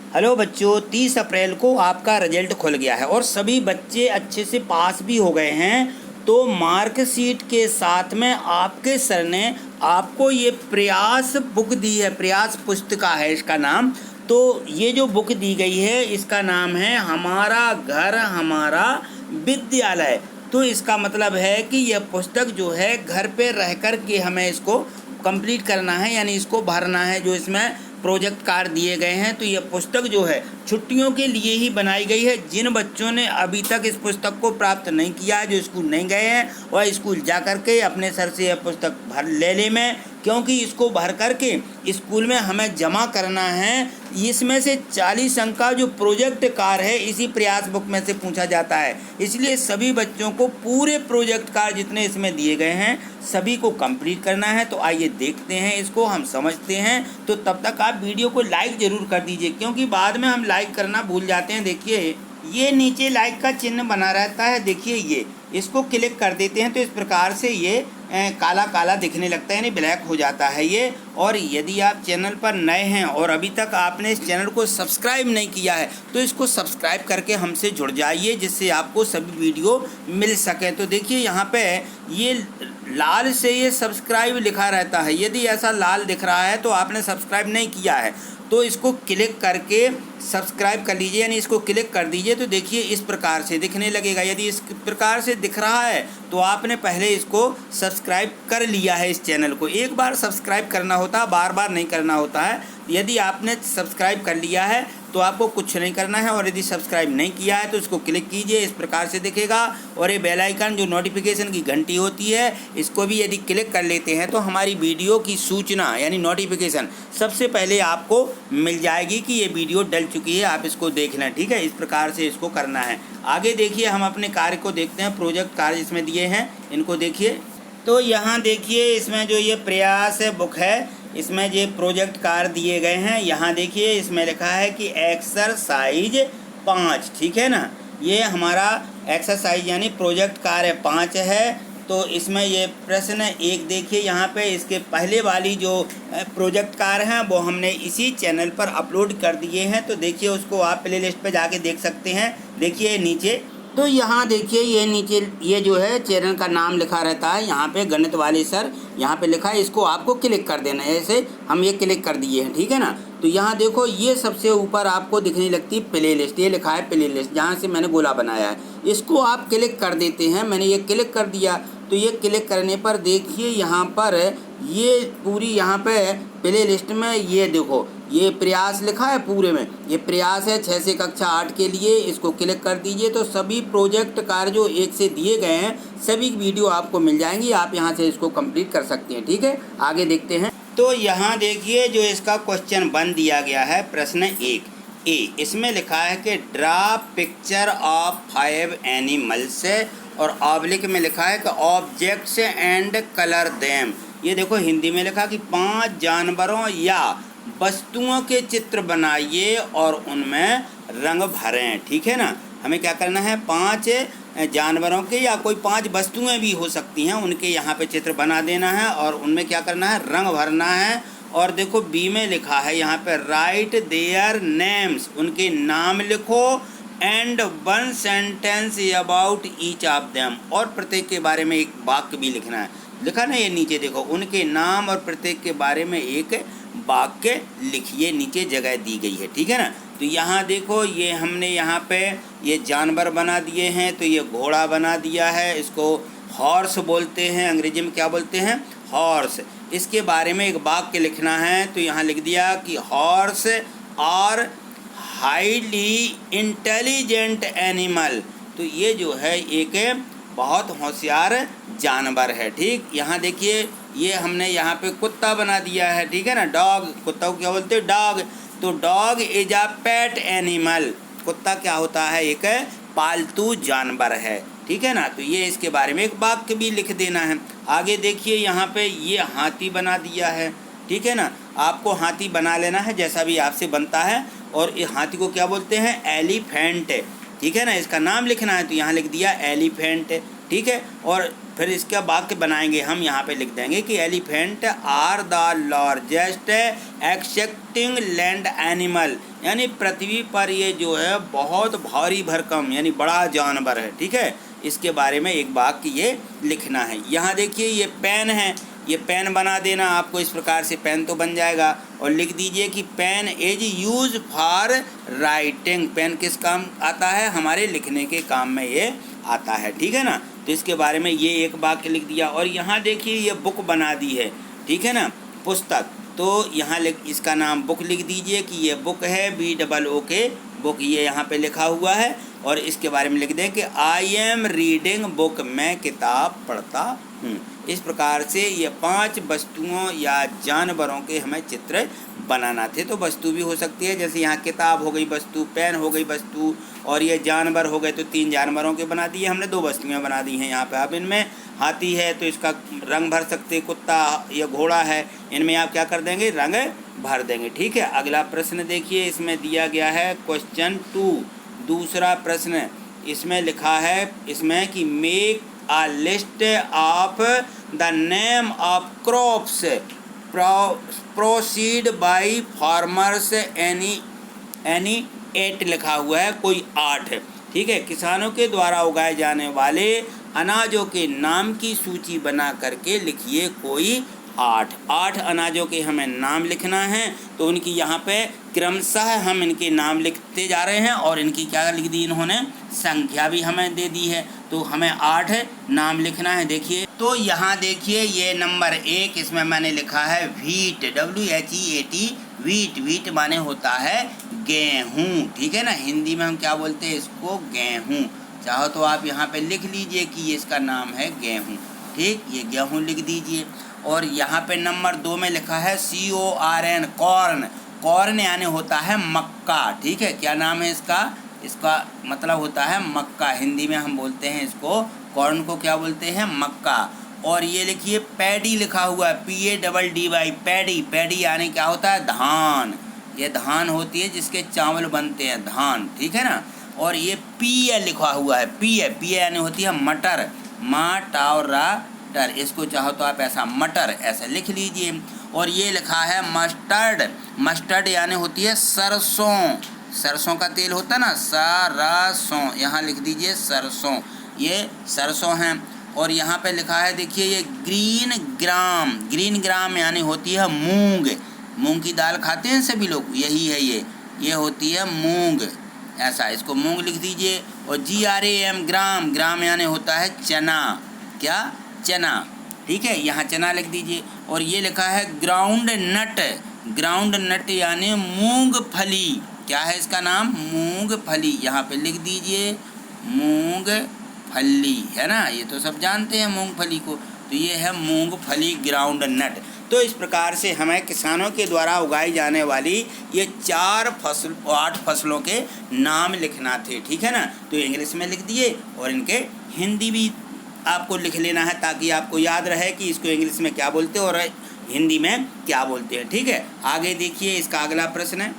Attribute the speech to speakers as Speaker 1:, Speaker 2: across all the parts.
Speaker 1: Hello बच्चों, 30 अप्रैल को आपका रिजल्ट खुल गया है और सभी बच्चे अच्छे से पास भी हो गए हैं। तो मार्कशीट के साथ में आपके सर ने आपको ये प्रयास बुक दी है। प्रयास पुस्तिका है इसका नाम। तो ये जो बुक दी गई है इसका नाम है हमारा घर हमारा विद्यालय। तो इसका मतलब है कि यह पुस्तक जो है घर पे रह कर के हमें इसको कंप्लीट करना है, यानी इसको भरना है। जो इसमें प्रोजेक्ट कार्ड दिए गए हैं, तो यह पुस्तक जो है छुट्टियों के लिए ही बनाई गई है। जिन बच्चों ने अभी तक इस पुस्तक को प्राप्त नहीं किया है, जो स्कूल नहीं गए हैं, वह स्कूल जा कर के अपने सर से यह पुस्तक भर ले में, क्योंकि इसको भर कर के स्कूल में हमें जमा करना है। इसमें से 40 अंक का जो प्रोजेक्ट कार्य है इसी प्रयास बुक में से पूछा जाता है। इसलिए सभी बच्चों को पूरे प्रोजेक्ट कार्य जितने इसमें दिए गए हैं सभी को कंप्लीट करना है। तो आइए देखते हैं, इसको हम समझते हैं। तो तब तक आप वीडियो को लाइक ज़रूर कर दीजिए, क्योंकि बाद में हम लाइक करना भूल जाते हैं। देखिए ये नीचे लाइक का चिन्ह बना रहता है, देखिए ये, इसको क्लिक कर देते हैं तो इस प्रकार से ये काला काला दिखने लगता है, यानी ब्लैक हो जाता है ये। और यदि आप चैनल पर नए हैं और अभी तक आपने इस चैनल को सब्सक्राइब नहीं किया है तो इसको सब्सक्राइब करके हमसे जुड़ जाइए, जिससे आपको सभी वीडियो मिल सकें। तो देखिए यहाँ पे ये लाल से ये सब्सक्राइब लिखा रहता है। यदि ऐसा लाल दिख रहा है तो आपने सब्सक्राइब नहीं किया है, तो इसको क्लिक करके सब्सक्राइब कर लीजिए, यानी इसको क्लिक कर दीजिए। तो देखिए इस प्रकार से दिखने लगेगा। यदि इस प्रकार से दिख रहा है तो आपने पहले इसको सब्सक्राइब कर लिया है। इस चैनल को एक बार सब्सक्राइब करना होता है, बार बार नहीं करना होता है। यदि आपने सब्सक्राइब कर लिया है तो आपको कुछ नहीं करना है, और यदि सब्सक्राइब नहीं किया है तो इसको क्लिक कीजिए, इस प्रकार से दिखेगा। और ये बेल आइकन जो नोटिफिकेशन की घंटी होती है, इसको भी यदि क्लिक कर लेते हैं तो हमारी वीडियो की सूचना यानी नोटिफिकेशन सबसे पहले आपको मिल जाएगी कि ये वीडियो डल चुकी है, आप इसको देख लें। ठीक है, इस प्रकार से इसको करना है। आगे देखिए हम अपने कार्य को देखते हैं। प्रोजेक्ट कार्य इसमें दिए हैं, इनको देखिए। तो यहाँ देखिए इसमें जो ये प्रयास बुक है इसमें ये प्रोजेक्ट कार्य दिए गए हैं। यहाँ देखिए इसमें लिखा है कि एक्सरसाइज 5, ठीक है ना। ये हमारा एक्सरसाइज यानी प्रोजेक्ट कार्य 5 है। तो इसमें ये प्रश्न 1 देखिए, यहाँ पे इसके पहले वाली जो प्रोजेक्ट कार्य हैं वो हमने इसी चैनल पर अपलोड कर दिए हैं। तो देखिए उसको आप प्ले लिस्ट पर जाके देख सकते हैं। देखिए नीचे, तो यहाँ देखिए ये नीचे ये जो है चैनल का नाम लिखा रहता है, यहाँ पे गणित वाले सर यहाँ पे लिखा है, इसको आपको क्लिक कर देना है। ऐसे हम ये क्लिक कर दिए हैं, ठीक है ना। तो यहाँ देखो ये सबसे ऊपर आपको दिखने लगती है प्ले लिस्ट, ये लिखा है प्ले लिस्ट, जहाँ से मैंने गोला बनाया है, इसको आप क्लिक कर देते हैं। मैंने ये क्लिक कर दिया। तो ये क्लिक करने पर देखिए यहाँ पर ये पूरी यहाँ पे प्ले लिस्ट में ये देखो ये प्रयास लिखा है, पूरे में ये प्रयास है 6 से कक्षा 8 के लिए। इसको क्लिक कर दीजिए तो सभी प्रोजेक्ट कार्य जो 1 से दिए गए हैं सभी वीडियो आपको मिल जाएंगी, आप यहाँ से इसको कंप्लीट कर सकते हैं। ठीक है, आगे देखते हैं। तो यहाँ देखिए जो इसका क्वेश्चन 1 दिया गया है, प्रश्न 1 ए, इसमें लिखा है कि ड्रा पिक्चर ऑफ 5 एनिमल्स, और ऑब्लिक में लिखा है कि ऑब्जेक्ट्स एंड कलर देम। ये देखो हिंदी में लिखा कि 5 जानवरों या वस्तुओं के चित्र बनाइए और उनमें रंग भरें। ठीक है ना, हमें क्या करना है, 5 जानवरों के या कोई 5 वस्तुएं भी हो सकती हैं, उनके यहाँ पे चित्र बना देना है और उनमें क्या करना है, रंग भरना है। और देखो बी में लिखा है यहाँ पे राइट देयर नेम्स, उनके नाम लिखो, and 1 sentence about each of them, और प्रत्येक के बारे में एक वाक्य भी लिखना है। लिखा ना ये नीचे देखो, उनके नाम और प्रत्येक के बारे में एक वाक्य लिखिए, नीचे जगह दी गई है। ठीक है ना। तो यहाँ देखो ये हमने यहाँ पे ये जानवर बना दिए हैं। तो ये घोड़ा बना दिया है, इसको हॉर्स बोलते हैं, अंग्रेजी में क्या बोलते हैं, हॉर्स। इसके बारे में एक वाक्य लिखना है। तो यहाँ लिख दिया कि horse are highly intelligent animal. तो ये जो है एक बहुत होशियार जानवर है। ठीक, यहाँ देखिए ये हमने यहाँ पे कुत्ता बना दिया है। ठीक है ना, डॉग, कुत्ता को क्या बोलते हैं, डॉग। तो dog is a pet animal, कुत्ता क्या होता है, एक पालतू जानवर है। ठीक है ना। तो ये इसके बारे में एक वाक्य भी लिख देना है। आगे देखिए यहाँ पे ये हाथी बना दिया है। ठीक है ना, आपको हाथी बना लेना है जैसा भी आपसे बनता है। और इस हाथी को क्या बोलते हैं, एलिफेंट। ठीक है ना, इसका नाम लिखना है। तो यहाँ लिख दिया एलिफेंट। ठीक है, और फिर इसका वाक्य बनाएंगे हम। यहाँ पे लिख देंगे कि elephant are the largest excepting land animal, यानी पृथ्वी पर ये जो है बहुत भारी भरकम यानी बड़ा जानवर है। ठीक है, इसके बारे में एक वाक्य ये लिखना है। यहाँ देखिए ये पेन है, ये पेन बना देना आपको इस प्रकार से, पेन तो बन जाएगा। और लिख दीजिए कि pen is use for writing, pen किस काम आता है, हमारे लिखने के काम में ये आता है। ठीक है ना, तो इसके बारे में ये एक वाक्य लिख दिया। और यहाँ देखिए ये बुक बना दी है, ठीक है ना, पुस्तक, तो यहाँ इसका नाम बुक लिख दीजिए कि ये बुक है, BOOK बुक, ये यहाँ पे लिखा हुआ है। और इसके बारे में लिख दें कि आई एम रीडिंग बुक, मैं किताब पढ़ता हूँ। इस प्रकार से ये 5 वस्तुओं या जानवरों के हमें चित्र बनाना थे। तो वस्तु भी हो सकती है, जैसे यहाँ किताब हो गई वस्तु, पेन हो गई वस्तु, और ये जानवर हो गए, तो 3 जानवरों के बना दिए हमने, 2 वस्तुएं बना दी हैं यहाँ पे। अब इनमें हाथी है तो इसका रंग भर सकते, कुत्ता या घोड़ा है, इनमें आप क्या कर देंगे, रंग भर देंगे। ठीक है, अगला प्रश्न देखिए, इसमें दिया गया है क्वेश्चन 2, दूसरा प्रश्न। इसमें लिखा है इसमें कि make a list of the name of crops proceed by farmers any 8 लिखा हुआ है, कोई 8 है। ठीक है, किसानों के द्वारा उगाए जाने वाले अनाजों के नाम की सूची बना करके लिखिए कोई 8 अनाजों के हमें नाम लिखना है। तो उनकी यहाँ पे क्रमशः हम इनके नाम लिखते जा रहे हैं, और इनकी क्या लिख दी इन्होंने, संख्या भी हमें दे दी है। तो हमें 8 नाम लिखना है। देखिए, तो यहाँ देखिए ये नंबर 1, इसमें मैंने लिखा है व्हीट, WHEAT, व्हीट माने होता है गेहूँ। ठीक है ना, हिंदी में हम क्या बोलते हैं इसको, गेहूँ। चाहो तो आप यहाँ पे लिख लीजिए कि ये इसका नाम है गेहूँ। ठीक, ये गेहूँ लिख दीजिए। और यहाँ पे नंबर 2 में लिखा है CORN, कॉर्न यानी होता है मक्का। ठीक है, क्या नाम है इसका मतलब होता है मक्का, हिंदी में हम बोलते हैं इसको, कॉर्न को क्या बोलते हैं, मक्का। और ये लिखिए पैडी लिखा हुआ है, PADDY, पैडी यानी क्या होता है, धान। ये धान होती है जिसके चावल बनते हैं, धान। ठीक है ना। और ये PA लिखा हुआ है, PA यानी होती है मटर, मटर, इसको चाहो तो आप ऐसा मटर ऐसे लिख लीजिए। और ये लिखा है मस्टर्ड यानी होती है सरसों का तेल होता है ना, सरसों, यहाँ लिख दीजिए सरसों, ये सरसों हैं। और यहाँ पे लिखा है देखिए ये ग्रीन ग्राम यानी होती है मूंग की दाल खाते हैं सभी लोग, यही है ये होती है मूंग, ऐसा इसको मूंग लिख दीजिए। और GRAM ग्राम यानी होता है चना, क्या, चना। ठीक है, यहाँ चना लिख दीजिए। और ये लिखा है ग्राउंड नट यानी मूंगफली, क्या है इसका नाम, मूंगफली, यहाँ पे लिख दीजिए मूंगफली, है ना, ये तो सब जानते हैं मूंगफली को। तो ये है मूंगफली, ग्राउंड नट। तो इस प्रकार से हमें किसानों के द्वारा उगाई जाने वाली ये 8 फसलों के नाम लिखना थे। ठीक है ना, तो इंग्लिश में लिख दिए और इनके हिंदी भी आपको लिख लेना है, ताकि आपको याद रहे कि इसको इंग्लिश में क्या बोलते हैं और हिंदी में क्या बोलते हैं। ठीक है, आगे देखिए इसका अगला प्रश्न है।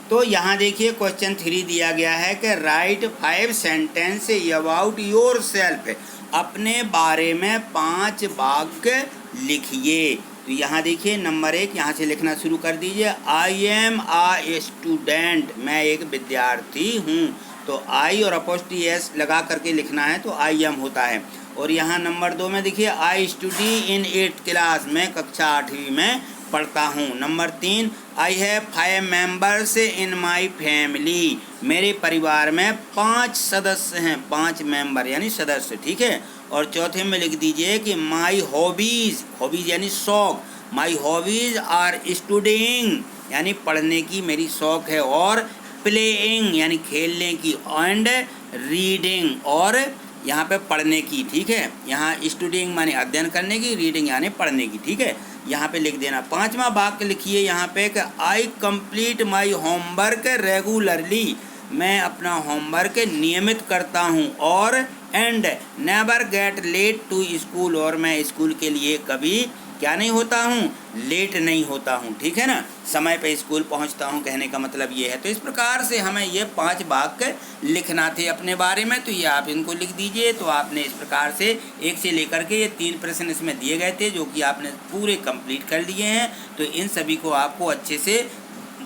Speaker 1: तो यहाँ देखिए क्वेश्चन 3 दिया गया है कि right 5 sentence about your self, अपने बारे में 5 वाक्य लिखिए। तो यहाँ देखिए नंबर 1, यहाँ से लिखना शुरू कर दीजिए। आई एम आ स्टूडेंट, मैं एक विद्यार्थी हूँ। तो आई और अपोस्ट्री एस लगा करके लिखना है, तो आई एम होता है। और यहाँ नंबर 2 में देखिए I study in 8th class, मैं कक्षा 8वीं में पढ़ता हूँ। Number 3, I have 5 members in my family, मेरे परिवार में 5 सदस्य हैं, 5 मेंबर यानी सदस्य। ठीक है। और चौथे में लिख दीजिए कि माई हॉबीज़ यानी शौक, माई हॉबीज़ आर स्टूडिंग यानी पढ़ने की मेरी शौक है, और प्लेइंग यानी खेलने की, एंड रीडिंग और यहाँ पे पढ़ने की। ठीक है, यहाँ स्टूडिंग माने अध्ययन करने की, रीडिंग यानी पढ़ने की। ठीक है, यहाँ पे लिख देना। 5वां वाक्य लिखिए यहाँ पे कि I complete my homework regularly, मैं अपना होमवर्क नियमित करता हूँ। और and never get late to school, और मैं स्कूल के लिए कभी क्या नहीं होता हूँ, लेट नहीं होता हूँ, ठीक है ना, समय पे स्कूल पहुँचता हूँ, कहने का मतलब ये है। तो इस प्रकार से हमें ये 5 वाक्य लिखना थे अपने बारे में, तो ये आप इनको लिख दीजिए। तो आपने इस प्रकार से 1 से लेकर के ये 3 प्रश्न इसमें दिए गए थे, जो कि आपने पूरे कंप्लीट कर लिए हैं। तो इन सभी को आपको अच्छे से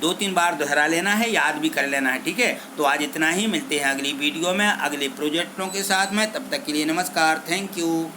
Speaker 1: 2-3 बार दोहरा लेना है, याद भी कर लेना है, ठीक है। तो आज इतना ही, मिलते हैं अगली वीडियो में अगले प्रोजेक्टों के साथ में। तब तक के लिए नमस्कार, थैंक यू।